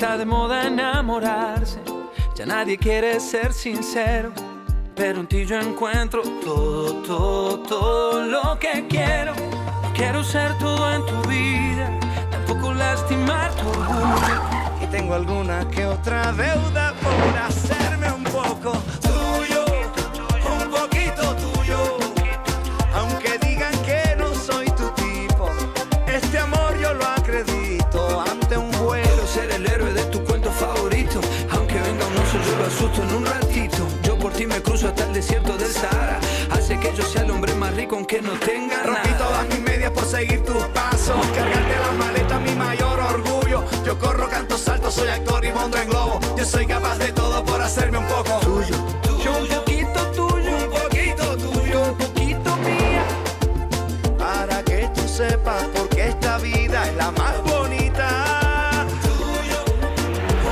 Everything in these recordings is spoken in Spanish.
está de moda enamorarse, ya nadie quiere ser sincero, pero en ti yo encuentro todo lo que quiero. No quiero ser todo en tu vida, tampoco lastimar tu orgullo. Y tengo alguna que otra deuda por hacerme un poco tuyo, un poquito tuyo. Aunque digan que no soy tu tipo, este amor yo lo acredito. Ante un vuelo ser el héroe de tu cuento favorito. Aunque venga un oso yo lo asusto en un ratito. Yo por ti me cruzo hasta el desierto del Sahara. Hace que yo sea el hombre más rico aunque no tenga nada. Rompí todas mis medias por seguir tus pasos. Cargarte las maletas mi mayor orgullo. Yo corro, canto, salto, soy actor y monto en globo. Yo soy capaz de todo por hacerme un poco tuyo. Yo un poquito tuyo, un poquito tuyo, un poquito mía. Para que tú sepas porque esta vida es la más bonita. Tuyo,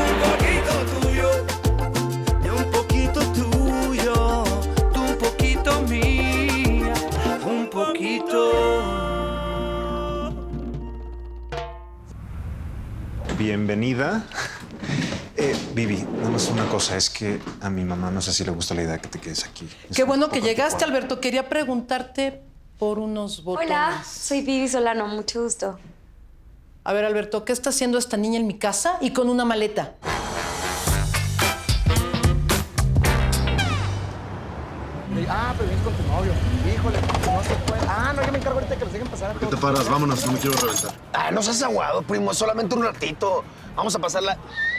un poquito tuyo, un poquito tuyo, tú un poquito mía, un poquito. Bienvenida. Vivi, nada más una cosa, es que a mi mamá no sé si le gusta la idea que te quedes aquí. Qué bueno que llegaste, Alberto. Quería preguntarte por unos botones. Hola, soy Vivi Solano, mucho gusto. A ver, Alberto, ¿qué está haciendo esta niña en mi casa y con una maleta? Pero vienes con tu novio. Híjole, no se puede. No, yo me encargo ahorita que los dejen pasar a todos. ¿Qué te paras? Vámonos, no me quiero reventar. No seas aguado, primo. Es solamente un ratito. Vamos a pasarla.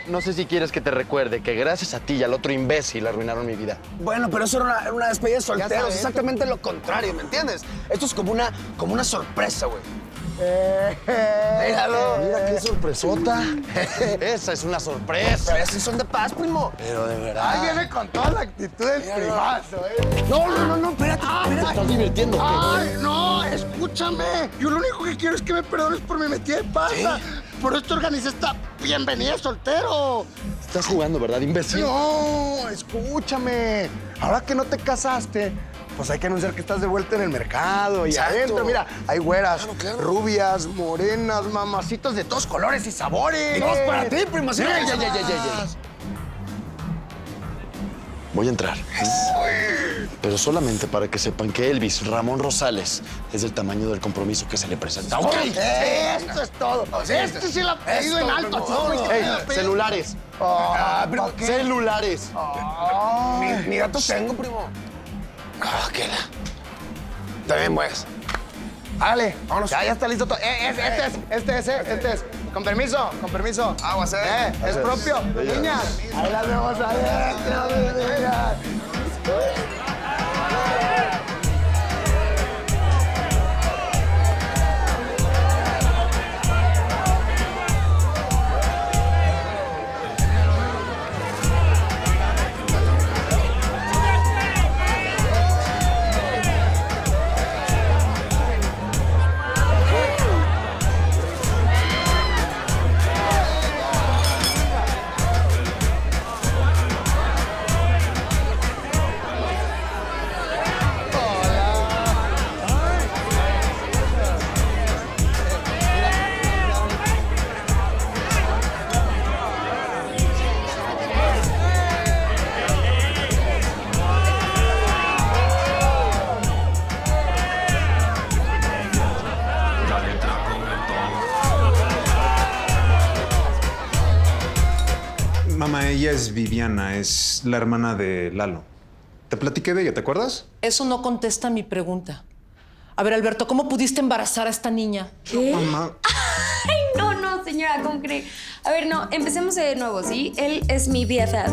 No sé si quieres que te recuerde que gracias a ti y al otro imbécil arruinaron mi vida. Bueno, pero eso era una despedida de solteros. sabes. Exactamente lo contrario, ¿me entiendes? Esto es como una sorpresa, güey. Míralo. Mira qué sorpresota. Esa es una sorpresa. Pero esos son de paz, primo. Pero de verdad. Ahí viene con toda la actitud del primazo, ¿eh? No, espérate. ¿Te estás divirtiendo o qué? Ay, no, escúchame. Yo lo único que quiero es que me perdones por mi metida de pata. Por esto organizé esta bienvenida soltero. Estás jugando, ¿verdad, imbécil? No, escúchame. Ahora que no te casaste, pues hay que anunciar que estás de vuelta en el mercado. Y Exacto. adentro, mira, hay güeras, Claro. rubias, morenas, mamacitas de todos colores y sabores. Todos para ti, primo. Sí, Ya. ya. Voy a entrar. Pero solamente para que sepan que Elvis Ramón Rosales es del tamaño del compromiso que se le presenta. ¡Ok! Esto es todo. Este sí lo ha pedido en alto. Así como que ¡Ey! me lo ha pedido. Celulares. ¿Pero qué? Celulares. Ni datos tengo, primo. ¿Qué la? Está bien, pues. Dale, vámonos. Ya está listo todo. Este es. Con permiso. Aguas, es propio. Niña, ahí las vemos adentro, niña. Mamá, ella es Viviana, es la hermana de Lalo. Te platiqué de ella, ¿te acuerdas? Eso no contesta mi pregunta. A ver, Alberto, ¿cómo pudiste embarazar a esta niña? ¿Qué? Mamá, No, señora, ¿cómo cree? A ver, no, empecemos de nuevo, ¿sí? Él es mi BFF.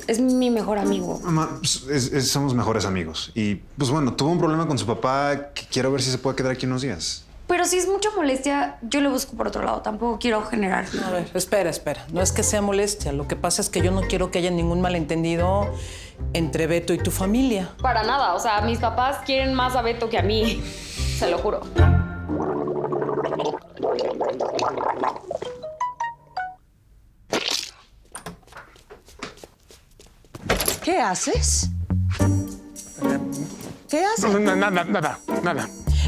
Es mi mejor amigo. mamá, pues, somos mejores amigos. Y, pues bueno, tuvo un problema con su papá que quiero ver si se puede quedar aquí unos días. Pero si es mucha molestia, yo lo busco por otro lado. Tampoco quiero generar. A ver, espera. No es que sea molestia. Lo que pasa es que yo no quiero que haya ningún malentendido entre Beto y tu familia. Para nada. O sea, mis papás quieren más a Beto que a mí. Se lo juro. ¿Qué haces? ¿Qué haces? Nada.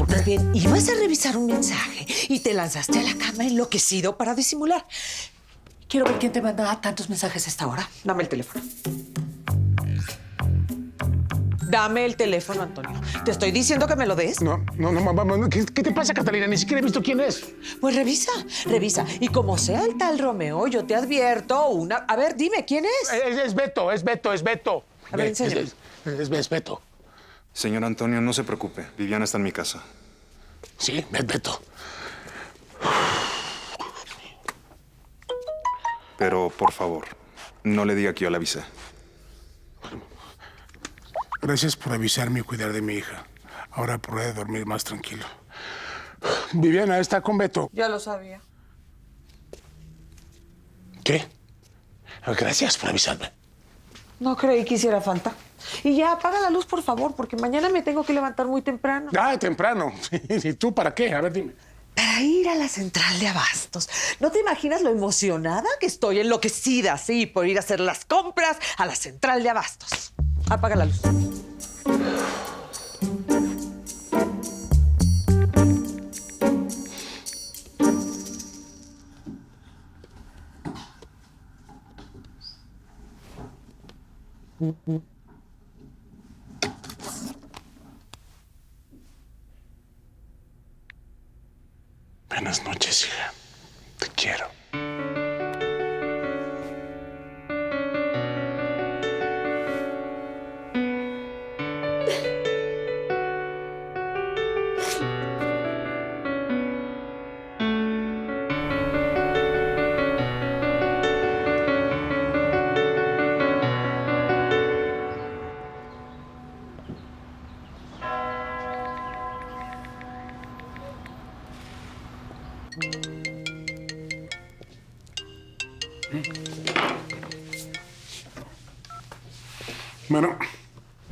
Más bien, ibas a revisar un mensaje y te lanzaste a la cama enloquecido para disimular. Quiero ver quién te manda tantos mensajes a esta hora. Dame el teléfono. Dame el teléfono, Antonio. Te estoy diciendo que me lo des. No, mamá. ¿Qué te pasa, Catalina? Ni siquiera he visto quién es. Pues revisa. Y como sea el tal Romeo, yo te advierto una... A ver, dime, ¿quién es? Es Beto. A ver, enséñame. Es Beto. Señor Antonio, no se preocupe. Viviana está en mi casa. Sí, es Beto. Pero, por favor, no le diga que yo la avisé. Gracias por avisarme y cuidar de mi hija. Ahora podré dormir más tranquilo. Viviana está con Beto. Ya lo sabía. ¿Qué? Gracias por avisarme. No creí que hiciera falta. Y ya, apaga la luz, por favor, porque mañana me tengo que levantar muy temprano. Ah, temprano. ¿Y tú para qué? A ver, dime. Para ir a la central de abastos. ¿No te imaginas lo emocionada que estoy? Enloquecida, sí, por ir a hacer las compras a la central de abastos. Apaga la luz. Buenas noches, hija. Te quiero.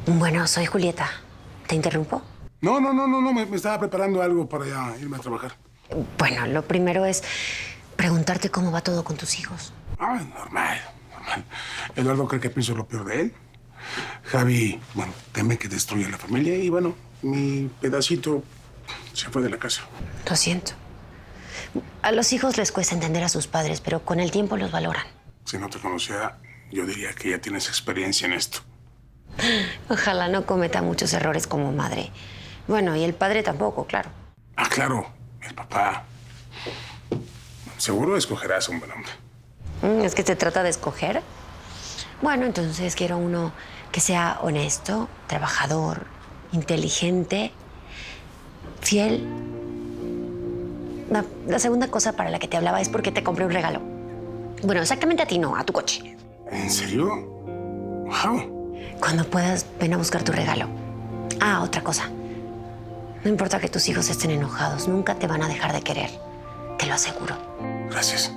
Bueno, soy Julieta. ¿Te interrumpo? No. Me estaba preparando algo para ya irme a trabajar. Bueno, lo primero es preguntarte cómo va todo con tus hijos. Normal. Eduardo cree que pienso lo peor de él. Javi, teme que destruya la familia y, mi pedacito se fue de la casa. Lo siento. A los hijos les cuesta entender a sus padres, pero con el tiempo los valoran. Si no te conociera, yo diría que ya tienes experiencia en esto. Ojalá no cometa muchos errores como madre. Bueno, y el padre tampoco, claro. Claro, el papá. Seguro escogerás un buen hombre. ¿Es que se trata de escoger? Bueno, entonces quiero uno que sea honesto, trabajador, inteligente, fiel. La segunda cosa para la que te hablaba es porque te compré un regalo. Bueno, exactamente a ti no, a tu coche. ¿En serio? Wow. Cuando puedas, ven a buscar tu regalo. Otra cosa. No importa que tus hijos estén enojados, nunca te van a dejar de querer. Te lo aseguro. Gracias.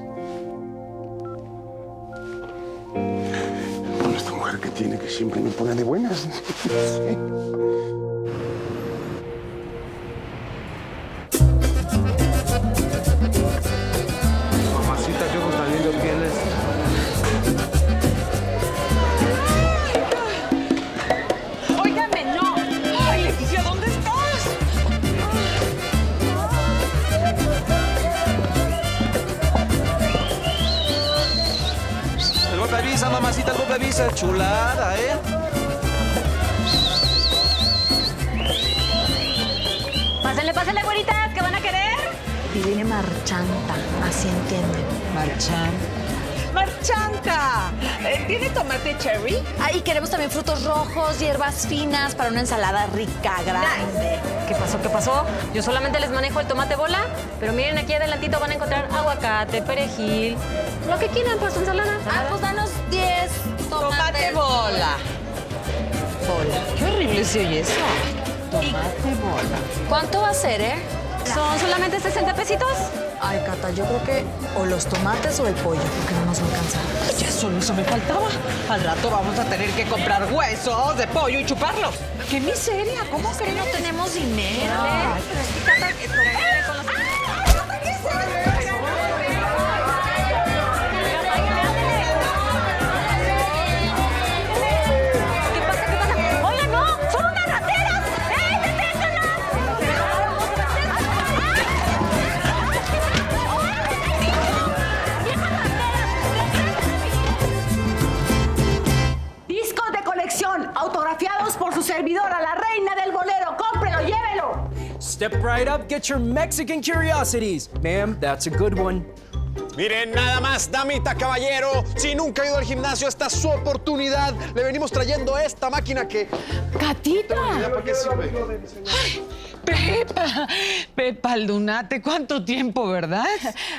Esta mujer que tiene que siempre me pone de buenas. Mamacita, qué ojos tan lindos tienes. ¡Óigame, no! ¡Ay, Leticia, ¿dónde estás? El golpe avisa, mamacita, el golpe avisa. Chulada, ¿eh? Pásenle, güeritas, ¿qué van a querer? Viene marchanta, así entienden. ¡Marchanta! ¿Tiene tomate cherry? Y queremos también frutos rojos, hierbas finas para una ensalada rica, grande. ¿Qué pasó? Yo solamente les manejo el tomate bola, pero miren, aquí adelantito van a encontrar aguacate, perejil, lo que quieran para su ensalada. Pues danos 10 Tomate bola. Qué horrible se oye eso. Tomate bola. ¿Cuánto va a ser, ¿Son solamente 60 pesitos? Ay, Cata, yo creo que o los tomates o el pollo, porque no nos va a alcanzar. Ya solo eso me faltaba. Al rato vamos a tener que comprar huesos de pollo y chuparlos. ¡Qué miseria! ¿Cómo crees? No tenemos dinero. Pero es que Cata, el tomate con los... ¿Qué pasa? ¡Oigan, no! ¡Son unas rateras! ¡Deténganlas! Step right up, get your Mexican curiosities. Ma'am, that's a good one. Miren, nada más, damita, caballero. Si nunca ha ido al gimnasio, esta es su oportunidad. Le venimos trayendo esta máquina que... ¡Catita! ¿Para qué sirve? Pepa Lunate, ¿cuánto tiempo, verdad?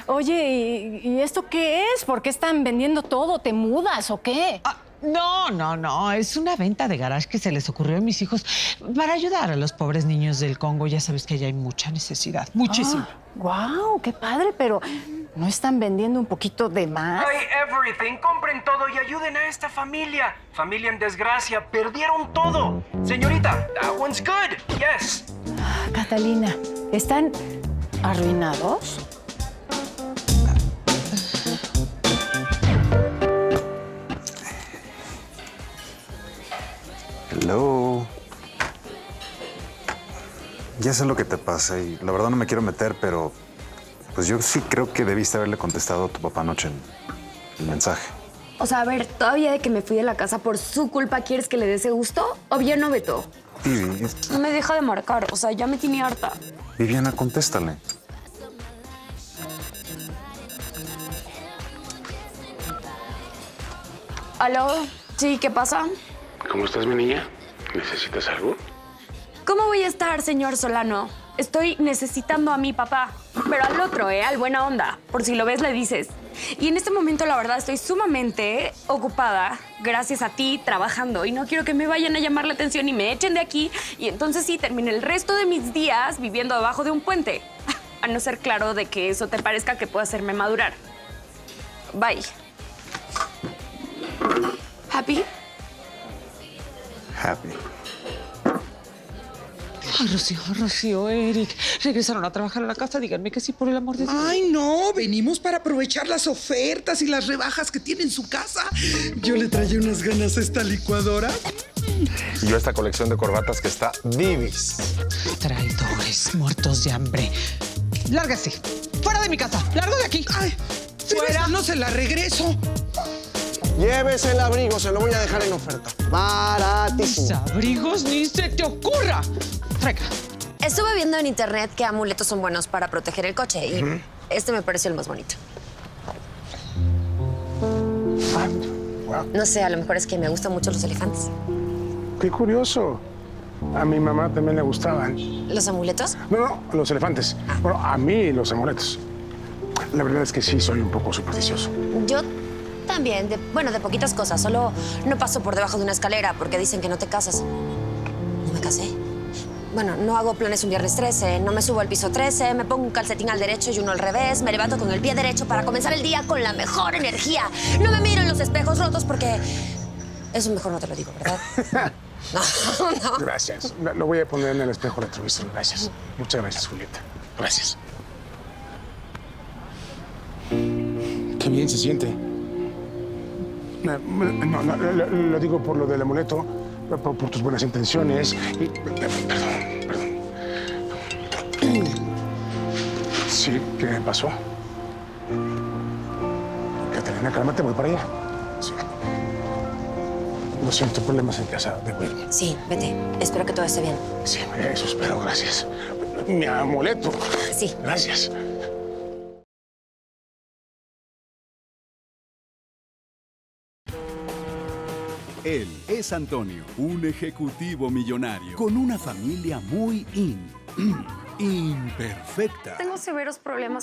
Oye, ¿y esto qué es? ¿Por qué están vendiendo todo? ¿Te mudas o qué? No. Es una venta de garage que se les ocurrió a mis hijos para ayudar a los pobres niños del Congo. Ya sabes que allá hay mucha necesidad, muchísima. ¡Guau! ¡Qué padre! Pero ¿no están vendiendo un poquito de más? Buy everything, compren todo y ayuden a esta familia. Familia en desgracia, perdieron todo. Señorita, that one's good. Yes. Catalina, ¿están arruinados? Hello. Ya sé lo que te pasa y la verdad no me quiero meter, pero pues yo sí creo que debiste haberle contestado a tu papá anoche en el mensaje. O sea, a ver, todavía de que me fui de la casa por su culpa, ¿quieres que le dé ese gusto? O bien no, Beto. Vivi, No me deja de marcar, o sea, ya me tiene harta. Viviana, contéstale. ¿Aló? Sí, ¿qué pasa? ¿Cómo estás, mi niña? ¿Necesitas algo? ¿Cómo voy a estar, señor Solano? Estoy necesitando a mi papá, pero al otro, al buena onda. Por si lo ves, le dices. Y en este momento, la verdad, estoy sumamente ocupada, gracias a ti, trabajando. Y no quiero que me vayan a llamar la atención y me echen de aquí. Y entonces sí, termine el resto de mis días viviendo debajo de un puente. A no ser claro de que eso te parezca que pueda hacerme madurar. Bye. ¿Happy? Happy. Ay, Rocío, Eric, regresaron a trabajar a la casa. Díganme que sí, por el amor de Dios. Ay, no, venimos para aprovechar las ofertas y las rebajas que tiene en su casa. Yo le traía unas ganas a esta licuadora. Y yo esta colección de corbatas que está divis. Traidores, muertos de hambre. Lárgase, fuera de mi casa, largo de aquí. Ay, fuera, no se la regreso. Llévese el abrigo, se lo voy a dejar en oferta. Baratísimo. Mis abrigos ni se te ocurra. Traiga. Estuve viendo en internet que amuletos son buenos para proteger el coche y este me pareció el más bonito. No sé, a lo mejor es que me gustan mucho los elefantes. Qué curioso. A mi mamá también le gustaban. ¿Los amuletos? No, los elefantes. Bueno, a mí los amuletos. La verdad es que sí soy un poco supersticioso. Yo también, de poquitas cosas. Solo no paso por debajo de una escalera porque dicen que no te casas. No me casé. Bueno, no hago planes un viernes 13, no me subo al piso 13, me pongo un calcetín al derecho y uno al revés, me levanto con el pie derecho para comenzar el día con la mejor energía. No me miro en los espejos rotos porque... Eso mejor no te lo digo, ¿verdad? No. Gracias. Lo voy a poner en el espejo retrovisor. Gracias. Muchas gracias, Julieta. Gracias. Qué bien se siente. No, lo digo por lo del amuleto, por tus buenas intenciones. Y, perdón. Sí, ¿qué pasó? Catalina, cálmate, voy para allá. Sí. Lo siento, problemas en casa, debo irme. Sí, vete. Espero que todo esté bien. Sí, eso espero, gracias. Mi amuleto. Sí. Gracias. Él es Antonio, un ejecutivo millonario con una familia muy imperfecta. Tengo severos problemas